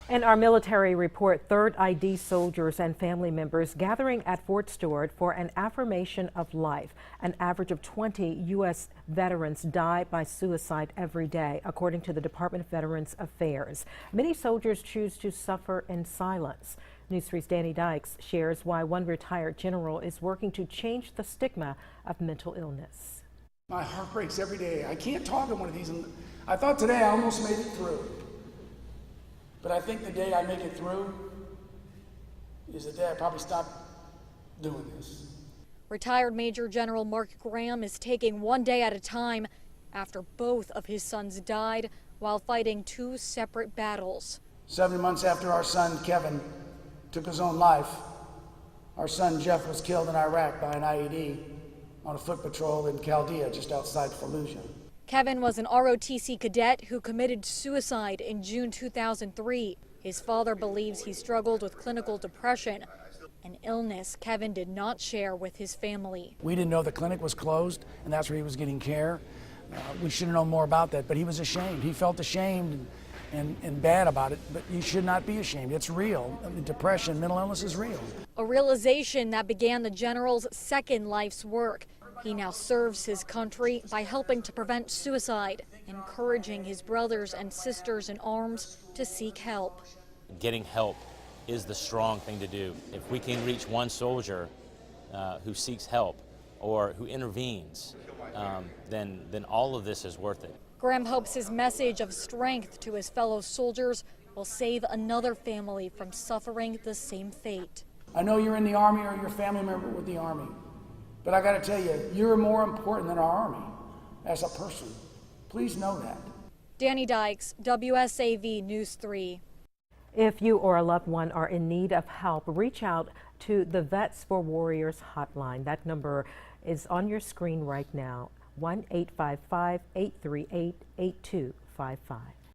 In our military report, 3rd ID soldiers and family members gathering at Fort Stewart for an affirmation of life. An average of 20 U.S. veterans die by suicide every day, according to the Department of Veterans Affairs. Many soldiers choose to suffer in silence. News 3's Danny Dykes shares why one retired general is working to change the stigma of mental illness. My heart breaks every day. I can't talk on one of these. I thought today I almost made it through. But I think the day I make it through is the day I probably stop doing this. Retired Major General Mark Graham is taking one day at a time after both of his sons died while fighting 2 separate battles. 7 months after our son Kevin took his own life, our son Jeff was killed in Iraq by an IED on a foot patrol in Chaldea just outside Fallujah. Kevin was an ROTC cadet who committed suicide in June 2003. His father believes he struggled with clinical depression, an illness Kevin did not share with his family. We didn't know the clinic was closed, and that's where he was getting care. We should have known more about that, but he was ashamed. He felt ashamed and bad about it, but you should not be ashamed. It's real. I mean, depression, mental illness is real. A realization that began the general's second life's work. He now serves his country by helping to prevent suicide, encouraging his brothers and sisters in arms to seek help. Getting help is the strong thing to do. If we can reach one soldier who seeks help or who intervenes, then all of this is worth it. Graham hopes his message of strength to his fellow soldiers will save another family from suffering the same fate. I know you're in the Army or you're a family member with the Army. But I got to tell you, you're more important than our Army as a person. Please know that. Danny Dykes, WSAV News 3. If you or a loved one are in need of help, reach out to the Vets for Warriors hotline. That number is on your screen right now, 1-855-838-8255.